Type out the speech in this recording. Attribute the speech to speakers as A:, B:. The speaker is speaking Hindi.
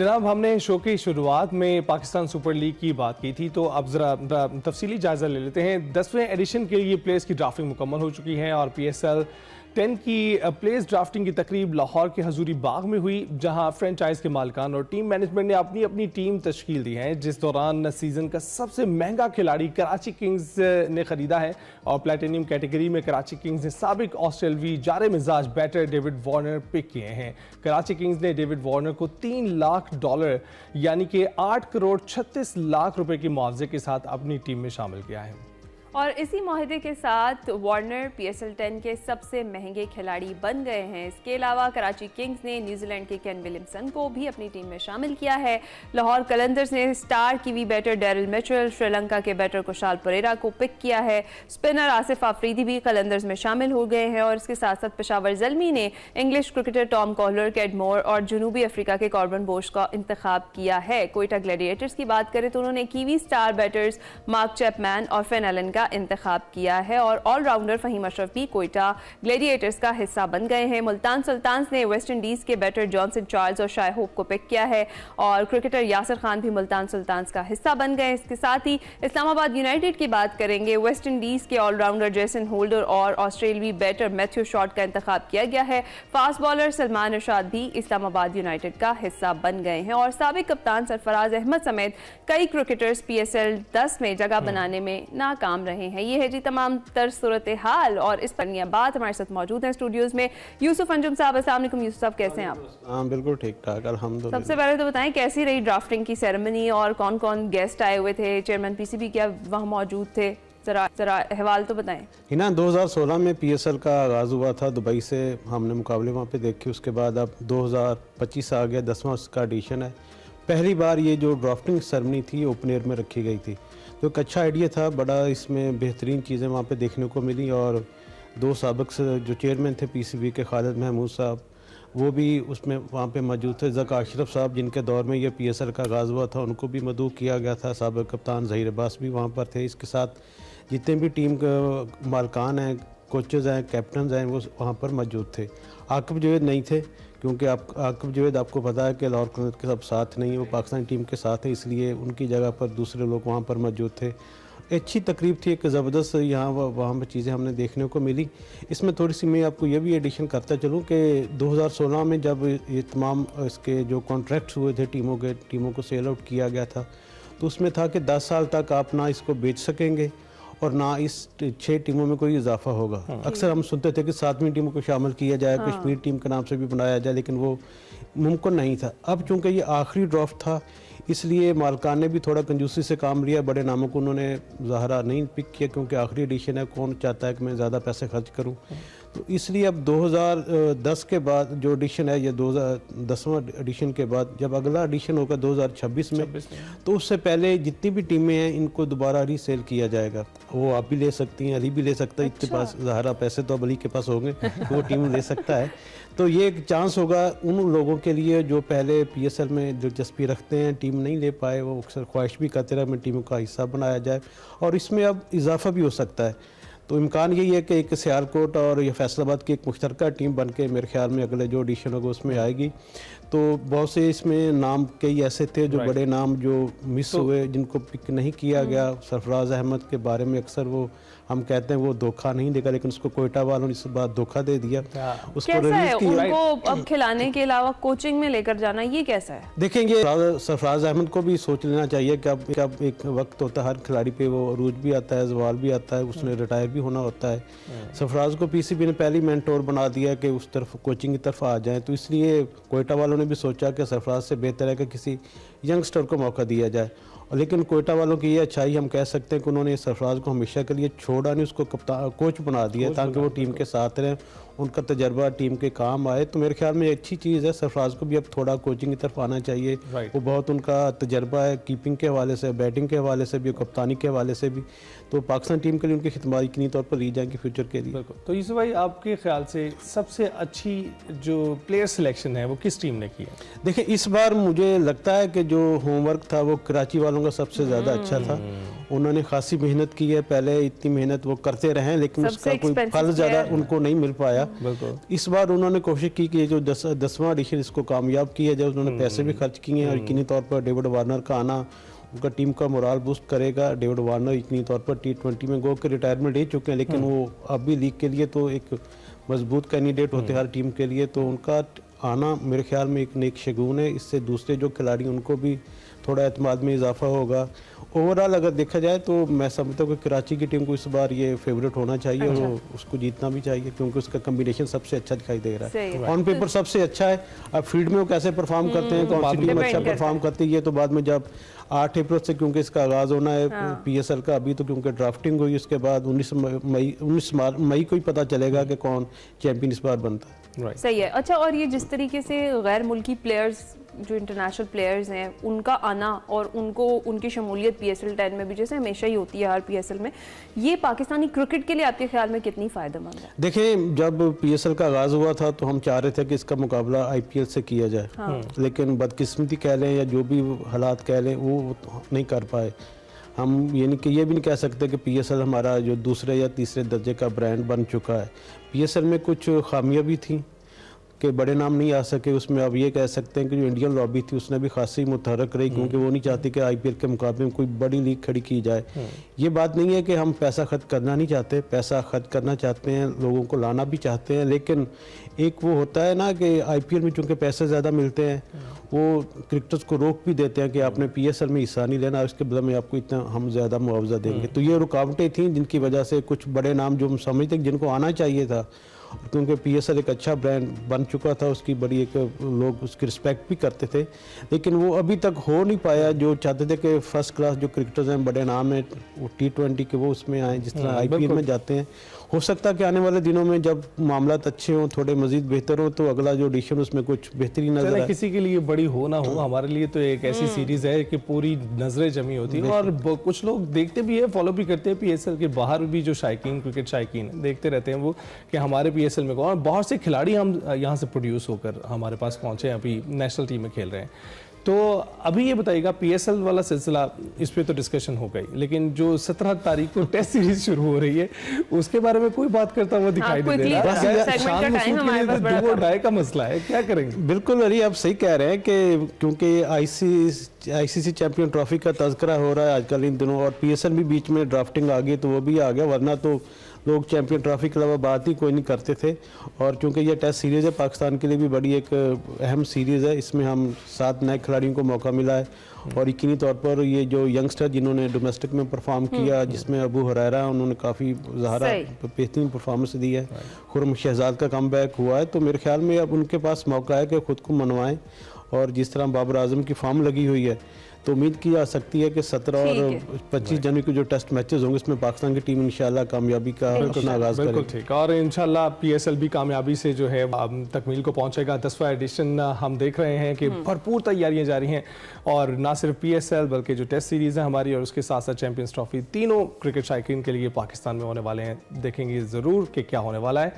A: जनाब, हमने शो की शुरुआत में पाकिस्तान सुपर लीग की बात की थी, तो अब जरा तफसीली जायजा ले लेते हैं। 10वें एडिशन के लिए प्लेयर्स की ड्राफ्टिंग मुकम्मल हो चुकी है और PSL 10 की प्लेयर्स ड्राफ्टिंग की तकरीब लाहौर के हजूरी बाग में हुई, जहां फ्रेंचाइज के मालिकान और टीम मैनेजमेंट ने अपनी अपनी टीम तश्कील दी है। जिस दौरान सीजन का सबसे महंगा खिलाड़ी कराची किंग्स ने खरीदा है और प्लेटिनियम कैटेगरी में कराची किंग्स ने साबिक ऑस्ट्रेलवी जारे मिजाज बैटर डेविड वार्नर पिक किए हैं। कराची किंग्स ने डेविड वार्नर को $3 लाख यानी कि 8 करोड़ 36 लाख रुपए के मुआवजे के साथ अपनी टीम में शामिल किया है।
B: और इसी माहिदे के साथ वार्नर PSL 10 के सबसे महंगे खिलाड़ी बन गए हैं। इसके अलावा कराची किंग्स ने न्यूजीलैंड के केन विलियमसन को भी अपनी टीम में शामिल किया है। लाहौर कलंदर्स ने star Kiwi batter Daryl Mitchell, Sri Lanka के बैटर कुशाल परेरा को पिक किया है। स्पिनर आसिफ आफरीदी भी कलंदर्स में शामिल हो गए हैं और इसके साथ साथ पेशावर जल्मी ने English cricketer Tom Kohler, Cadmore और जनूबी अफ्रीका के कॉर्बन बोश का इंतखाब किया है। कोयटा ग्लैडिएटर्स की बात करें तो उन्होंने kiwi star batters mark Chapman और फेन एलन का इंतखाब किया है और ऑलराउंडर फहीम अशरफ भी कोयटा ग्लैडिएटर्स का हिस्सा बन गए हैं। मुल्तान सुल्तान्स ने वेस्ट इंडीज के बैटर जॉनसन चार्ल्स और शाय होप को पिक किया है और क्रिकेटर यासिर खान भी मुल्तान सुल्तान्स का हिस्सा बन गए। इसके साथ ही इस्लामाबाद यूनाइटेड की बात करेंगे। वेस्ट इंडीज के ऑलराउंडर जेसन होल्डर और ऑस्ट्रेलवी बैटर मैथ्यू शॉर्ट का इंतखाब किया गया है। फास्ट बॉलर सलमान इरशाद भी इस्लामाबाद यूनाइटेड का हिस्सा बन गए हैं और साबिक कप्तान सरफराज अहमद समेत कई क्रिकेटर्स PSL 10 में जगह बनाने में नाकाम रहे हैं। ये है जी तमाम तर सूरत हाल और इस पर बात हमारे साथ मौजूद हैं स्टूडियोज में यूसुफ अंजुम साहब। अस्सलाम वालेकुम यूसुफ साहब, कैसे हैं आप?
C: हाँ, बिल्कुल ठीक ठाक अल्हम्दुलिल्लाह।
B: सबसे पहले तो बताएं कैसी रही ड्राफ्टिंग की सेरेमनी और कौन कौन गेस्ट आए हुए थे? चेयरमैन PCB क्या वहाँ मौजूद थे? जरा अहवाल तो बताएं।
C: हिना 2016 में PSL का आगाज़ हुआ था दुबई से, हमने मुकाबले वहाँ पे देखे। उसके बाद अब 2025 आ गया, 10वां उसका एडिशन है। पहली बार ये जो ड्राफ्टिंग सेरेमनी थी ओपन एयर में रखी गई थी, तो एक अच्छा आइडिया था। बड़ा इसमें बेहतरीन चीज़ें वहाँ पे देखने को मिली और 2 साबिक जो चेयरमैन थे PCB के, खालिद महमूद साहब, वो भी उसमें वहाँ पे मौजूद थे। ज़का अशरफ साहब जिनके दौर में ये PSL का आगाज़ हुआ था, उनको भी मदऊ किया गया था। साबिक कप्तान ज़हीर अब्बास भी वहाँ पर थे। इसके साथ जितने भी टीम के मालकान हैं, कोचेज़ हैं, कैप्टन हैं, वो वहाँ पर मौजूद थे। आकिब जवेद नहीं थे क्योंकि आकिब जवेद आपको पता है कि लाहौर कलंदर्स के सब साथ नहीं है, वो पाकिस्तानी टीम के साथ है, इसलिए उनकी जगह पर दूसरे लोग वहाँ पर मौजूद थे। अच्छी तकरीब थी, एक ज़बरदस्त यहाँ वहाँ पर चीज़ें हमने देखने को मिली। इसमें थोड़ी सी मैं आपको ये भी एडिशन करता चलूँ कि 2016 में जब ये तमाम इसके जो कॉन्ट्रैक्ट्स हुए थे टीमों को सेल आउट किया गया था, तो उसमें था कि 10 साल तक आप ना इसको बेच सकेंगे और ना इस 6 टीमों में कोई इजाफा होगा। अक्सर हम सुनते थे कि 7वीं टीमों को शामिल किया जाए, कश्मीर टीम के नाम से भी बनाया जाए, लेकिन वो मुमकिन नहीं था। अब चूंकि ये आखिरी ड्राफ्ट था, इसलिए मालकान ने भी थोड़ा कंजूसी से काम लिया। बड़े नामों को उन्होंने ज़ाहरा नहीं पिक किया क्योंकि आखिरी एडिशन है, कौन चाहता है कि मैं ज़्यादा पैसे खर्च करूँ। तो इसलिए अब 2010 के बाद जो एडिशन है, ये 2010वां एडिशन के बाद जब अगला एडिशन होगा 2026 में, तो उससे पहले जितनी भी टीमें हैं इनको दोबारा रीसेल किया जाएगा। वो आप भी ले सकती हैं, अली भी ले सकता है। इतने पास ज़ाहरा पैसे तो अब अली के पास होंगे, तो वो टीम ले सकता है। तो ये एक चांस होगा उन लोगों के लिए जो पहले PSL में दिलचस्पी रखते हैं, टीम नहीं ले पाए, वो अक्सर ख्वाहिश भी करते रहे में टीमों का हिस्सा बनाया जाए और इसमें अब इजाफा भी हो सकता है। तो इम्कान यही है कि एक सियालकोट और ये फैसलाबाद की एक मुश्तरका टीम बन के मेरे ख्याल में अगले जो एडिशन होगा उसमें आएगी। तो बहुत से इसमें नाम कई ऐसे थे जो बड़े नाम जो मिस हुए, जिनको पिक नहीं किया गया। सरफराज अहमद के बारे में अक्सर वो हम कहते हैं वो धोखा नहीं देगा, लेकिन उसको कोयटा वालों ने इस बार धोखा दे दिया। उसको रिलीज किया।
B: उनको अब खिलाने के अलावा कोचिंग में लेकर जाना, ये कैसा है?
C: देखेंगे, सरफराज अहमद को भी सोच लेना चाहिए कि अब एक वक्त होता है हर खिलाड़ी पे, वो अरूज भी आता है, जवाल भी आता है, उसने रिटायर भी होना होता है। सरफराज को PCB ने पहली मेंटोर बना दिया कि उस तरफ कोचिंग की तरफ आ जाए, तो इसलिए कोयटा वालों ने भी सोचा कि सरफराज से बेहतर है कि किसी यंगस्टर को मौका दिया जाए। लेकिन कोयटा वालों की ये अच्छाई हम कह सकते हैं कि उन्होंने सरफराज को हमेशा के लिए छोड़ा नहीं, उसको कप्तान कोच बना दिया ताकि वो टीम के साथ रहें, उनका तजर्बा टीम के काम आए। तो मेरे ख्याल में अच्छी चीज़ है। सरफराज को भी अब थोड़ा कोचिंग की तरफ आना चाहिए। वो बहुत उनका तजर्बा है कीपिंग के हवाले से, बैटिंग के हवाले से भी, कप्तानी के हवाले से भी। तो पाकिस्तान टीम के लिए उनकी खिदमत यकीनी तौर पर ली जाएंगी फ्यूचर के लिए।
A: तो यूसुफ भाई, आपके ख्याल से सबसे अच्छी जो प्लेयर सिलेक्शन है वो किस टीम ने की है?
C: देखिए, इस बार मुझे लगता है कि जो होमवर्क था वो कराची वालों का सबसे ज़्यादा अच्छा था उन्होंने खासी मेहनत की है, पहले इतनी मेहनत वो करते रहे लेकिन उसका कोई फल ज़्यादा उनको नहीं मिल पाया। इस बार उन्होंने कोशिश की कि ये जो 10वां एडिशन इसको कामयाब किया जाए। उन्होंने पैसे भी खर्च किए हैं और यकीनी तौर पर डेविड वार्नर का आना उनका टीम का मोराल बूस्ट करेगा। डेविड वार्नर यकीनी तौर पर T20 में गो के रिटायरमेंट ले चुके हैं, लेकिन वो अभी लीग के लिए तो एक मजबूत कैंडिडेट होते हैं हर टीम के लिए, तो उनका आना मेरे ख्याल में एक नेक शगुन है। इससे दूसरे जो खिलाड़ी उनको भी थोड़ा एतमाद में इजाफा होगा। ओवरऑल अगर देखा जाए तो मैं समझता हूँ कि कराची की टीम को इस बार ये फेवरेट होना चाहिए और वो उसको जीतना भी चाहिए क्योंकि उसका कम्बिनेशन सबसे अच्छा दिखाई दे रहा है। ऑन पेपर सबसे अच्छा है, अब फील्ड में वो कैसे परफॉर्म करते हैं, कौन सी टीम अच्छा परफॉर्म करती है, तो बाद में जब 8 अप्रैल से क्योंकि इसका आगाज़ होना है PSL का, अभी तो क्योंकि ड्राफ्टिंग हुई, उसके बाद 19 मई को ही पता चलेगा कि कौन चैंपियन इस बार बनता है।
B: सही है। अच्छा, और ये जिस तरीके से गैर मुल्की प्लेयर्स जो इंटरनेशनल प्लेयर्स हैं उनका आना और उनको उनकी शमूलियत PSL 10 में भी जैसे हमेशा ही होती है हर PSL में, ये पाकिस्तानी क्रिकेट के लिए आपके ख्याल में कितनी फ़ायदेमंद है?
C: देखें, जब PSL का आगाज़ हुआ था तो हम चाह रहे थे कि इसका मुकाबला IPL से किया जाए, लेकिन बदकिस्मती कह लें या जो भी हालात कह लें वो नहीं कर पाए। हम ये भी नहीं कह सकते कि PSL हमारा जो दूसरे या तीसरे दर्जे का ब्रांड बन चुका है। PSL में कुछ खामियां भी थी कि बड़े नाम नहीं आ सके उसमें। अब ये कह सकते हैं कि जो इंडियन लॉबी थी उसने भी खासी मुतहरक रही क्योंकि वो नहीं चाहती कि IPL के मुकाबले में कोई बड़ी लीग खड़ी की जाए। ये बात नहीं है कि हम पैसा खर्च करना नहीं चाहते, पैसा खर्च करना चाहते हैं, लोगों को लाना भी चाहते हैं, लेकिन एक वो होता है ना कि IPL में चूँकि पैसे ज़्यादा मिलते हैं वो क्रिकेटर्स को रोक भी देते हैं कि आपने PSL में हिस्सा नहीं लेना, उसके बदले में आपको इतना हम ज़्यादा मुआवजा देंगे। तो ये रुकावटें थी जिनकी वजह से कुछ बड़े नाम जो हम समझते जिनको आना चाहिए था, क्योंकि PSL एक अच्छा ब्रांड बन चुका था, उसकी बड़ी एक लोग उसकी रिस्पेक्ट भी करते थे, लेकिन वो अभी तक हो नहीं पाया। जो चाहते थे कि फर्स्ट क्लास जो क्रिकेटर्स हैं, बड़े नाम हैं, वो T20 के वो उसमें आए जिस तरह IPL में जाते हैं। हो सकता है कि आने वाले दिनों में जब मामलात अच्छे हों, थोड़े मजीद बेहतर हो, तो अगला जो एडिशन उसमें कुछ बेहतरी नजर आए।
A: किसी के लिए बड़ी हो ना हो, हमारे लिए तो एक ऐसी सीरीज है कि पूरी नजरें जमी होती है और कुछ लोग देखते भी है, फॉलो भी करते हैं। PSL के बाहर भी जो शायकीन, क्रिकेट शायकीन देखते रहते हैं वो कि हमारे PSL में कौन, बहुत से खिलाड़ी हम यहाँ से प्रोड्यूस होकर हमारे पास पहुंचे हैं, अभी नेशनल टीम में खेल रहे हैं। तो अभी ये बताइएगा, PSL वाला सिलसिला इस पे तो डिस्कशन हो गई, लेकिन जो 17 तारीख को टेस्ट सीरीज शुरू हो रही है उसके बारे में कोई बात करता हुआ दिखाई नहीं दे रहा है। शान मसूद के लिए तो दो डाई का मसला है, क्या करेंगे?
C: बिल्कुल अली, आप सही कह रहे हैं कि क्योंकि ICC चैंपियन ट्रॉफी का तज़किरा हो रहा है आजकल इन दिनों, और PSL भी बीच में ड्राफ्टिंग आ गई तो वो भी आ गया, वरना तो लोग चैंपियन ट्रॉफी के अलावा बात ही कोई नहीं करते थे। और चूंकि ये टेस्ट सीरीज़ है, पाकिस्तान के लिए भी बड़ी एक अहम सीरीज़ है, इसमें हम 7 नए खिलाड़ियों को मौका मिला है और यकीनी तौर पर ये जो यंगस्टर जिन्होंने डोमेस्टिक में परफॉर्म किया, जिसमें अबू हुरैरा उन्होंने काफ़ी ज़ाहरा बेहतरीन परफॉर्मेंस दी है, खुर्रम शहजाद का कम बैक हुआ है, तो मेरे ख्याल में अब उनके पास मौका है कि ख़ुद को मनवाएं। और जिस तरह बाबर आजम की फॉर्म लगी हुई है तो उम्मीद की जा सकती है कि 17 और 25 जनवरी को जो टेस्ट मैचेस होंगे उसमें पाकिस्तान की टीम इंशाल्लाह कामयाबी का आगाज करेगी।
A: बिल्कुल ठीक, और इंशाल्लाह PSL भी कामयाबी से जो है तकमील को पहुंचेगा। 10वां एडिशन हम देख रहे हैं कि भरपूर तैयारियां जारी हैं और ना सिर्फ PSL बल्कि जो टेस्ट सीरीज़ है हमारी और उसके साथ साथ चैंपियंस ट्रॉफी, तीनों क्रिकेट शायकीन के लिए पाकिस्तान में होने वाले हैं। देखेंगे ज़रूर कि क्या होने वाला है।